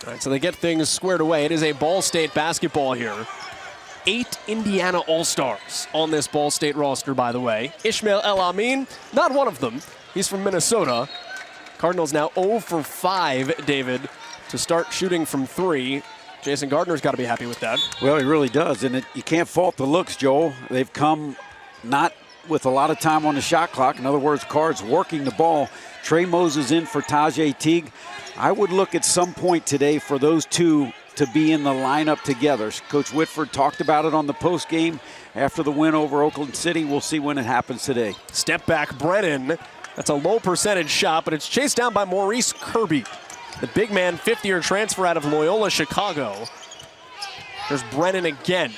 All right, so they get things squared away. It is a Ball State basketball here. 8 Indiana All-Stars on this Ball State roster, by the way. Ishmael El Amin, not one of them. He's from Minnesota. Cardinals now 0 for 5, David, to start shooting from 3. Jason Gardner's got to be happy with that. Well, he really does, and you can't fault the looks, Joel. They've come not with a lot of time on the shot clock. In other words, Cards working the ball. Trey Moses in for Tajay Teague. I would look at some point today for those two to be in the lineup together. Coach Whitford talked about it on the post game after the win over Oakland City. We'll see when it happens today. Step back, Brennan. That's a low percentage shot, but it's chased down by Maurice Kirby. The big man, 5th-year transfer out of Loyola, Chicago. There's Brennan again.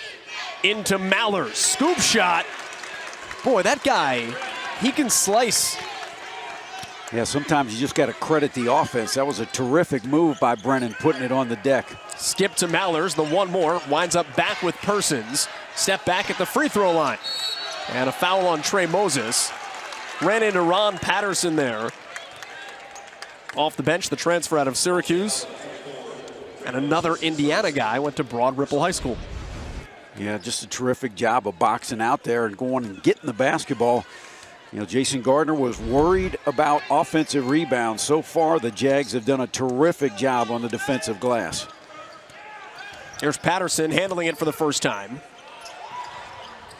Into Mallers. Scoop shot. Boy, that guy, he can slice. Yeah, sometimes you just got to credit the offense. That was a terrific move by Brennan, putting it on the deck. Skip to Mallers, the one more. Winds up back with Persons. Step back at the free throw line. And a foul on Trey Moses. Ran into Ron Patterson there. Off the bench, the transfer out of Syracuse. And another Indiana guy went to Broad Ripple High School. Yeah, just a terrific job of boxing out there and going and getting the basketball. You know, Jason Gardner was worried about offensive rebounds. So far, the Jags have done a terrific job on the defensive glass. Here's Patterson handling it for the first time.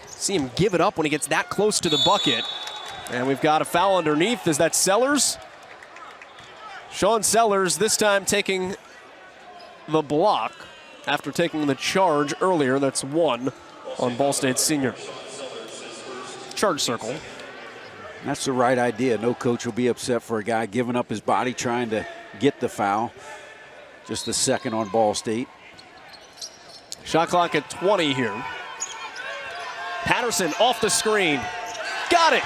See him give it up when he gets that close to the bucket. And we've got a foul underneath. Is that Sellers? Sean Sellers this time taking the block after taking the charge earlier. That's 1 on Ball State senior. Charge circle. That's the right idea. No coach will be upset for a guy giving up his body trying to get the foul. Just the second on Ball State. Shot clock at 20 here. Patterson off the screen. Got it.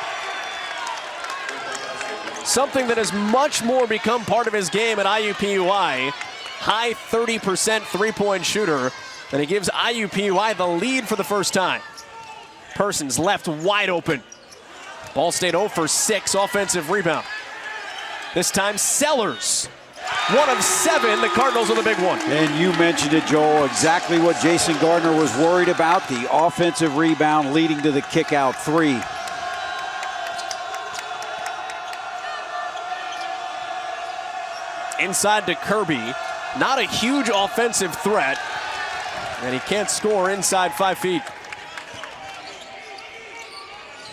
Something that has much more become part of his game at IUPUI. High 30% three-point shooter. And he gives IUPUI the lead for the first time. Persons left wide open. Ball State 0 for 6 offensive rebound. This time Sellers. 1 of 7, the Cardinals with a big one. And you mentioned it, Joel, exactly what Jason Gardner was worried about, the offensive rebound leading to the kick-out 3. Inside to Kirby. Not a huge offensive threat. And he can't score inside 5 feet.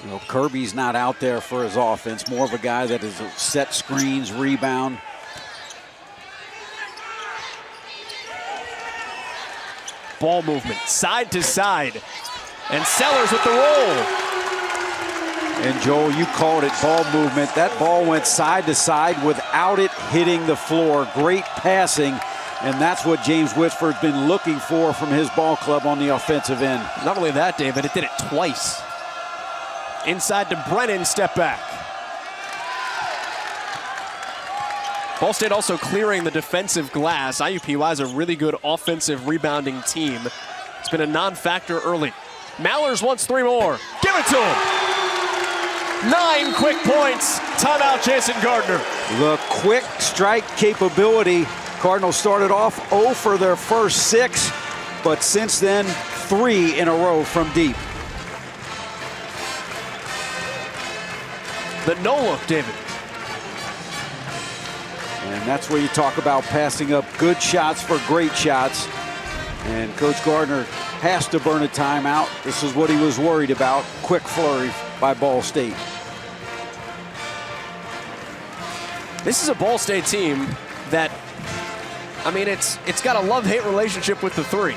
You know, Kirby's not out there for his offense, more of a guy that is set screens, rebound. Ball movement, side to side. And Sellers with the roll. And Joel, you called it ball movement. That ball went side to side without it hitting the floor. Great passing, and that's what James Whitford's been looking for from his ball club on the offensive end. Not only that, David, it did it twice. Inside to Brennan, step back. Ball State also clearing the defensive glass. IUPUI is a really good offensive rebounding team. It's been a non-factor early. Mallers wants 3 more. Give it to him. 9 quick points. Timeout, Jason Gardner. The quick strike capability. Cardinals started off 0 for their first 6, but since then, 3 in a row from deep. The no-look, David. And that's where you talk about passing up good shots for great shots. And Coach Gardner has to burn a timeout. This is what he was worried about. Quick flurry by Ball State. This is a Ball State team that, I mean, it's got a love-hate relationship with the 3.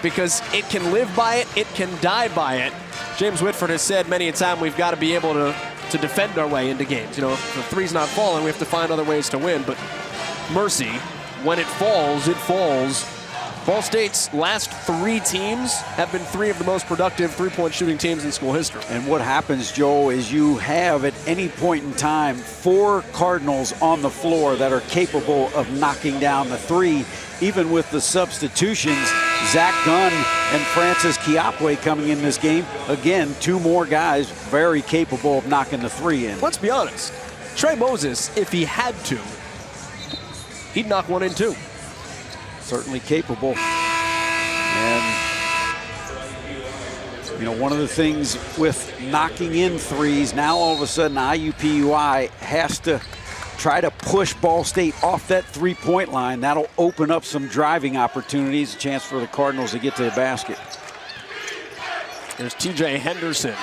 Because it can live by it, it can die by it. James Whitford has said many a time we've got to be able to defend our way into games. You know, if the 3's not falling, we have to find other ways to win. But mercy, when it falls, it falls. Ball State's last 3 teams have been 3 of the most productive three-point shooting teams in school history. And what happens, Joe, is you have at any point in time 4 Cardinals on the floor that are capable of knocking down the 3, even with the substitutions. Zach Gunn and Francis Kiapwe coming in this game. Again, 2 more guys very capable of knocking the 3 in. Let's be honest. Trey Moses, if he had to, he'd knock one in too. certainly capable. And, you know, one of the things with knocking in threes, now all of a sudden IUPUI has to try to push Ball State off that three-point line. That'll open up some driving opportunities, a chance for the Cardinals to get to the basket. There's TJ Henderson.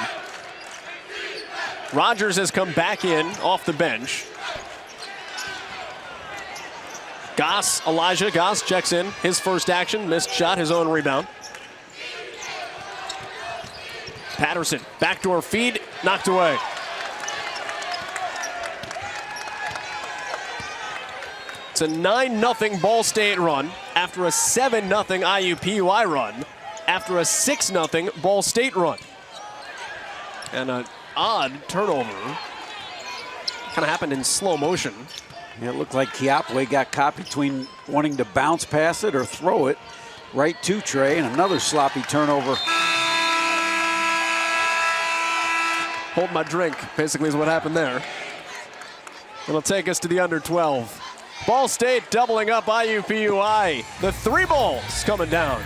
Rogers has come back in off the bench. Elijah Goss checks in. His first action, missed shot, his own rebound. Patterson, backdoor feed, knocked away. It's a 9-0 Ball State run after a 7-0 IUPUI run after a 6-0 Ball State run. And an odd turnover. Kind of happened in slow motion. Yeah, it looked like IUPUI got caught between wanting to bounce pass it or throw it right to Trey, and another sloppy turnover. Hold my drink, basically, is what happened there. It'll take us to the under 12. Ball State doubling up IUPUI. The three balls coming down.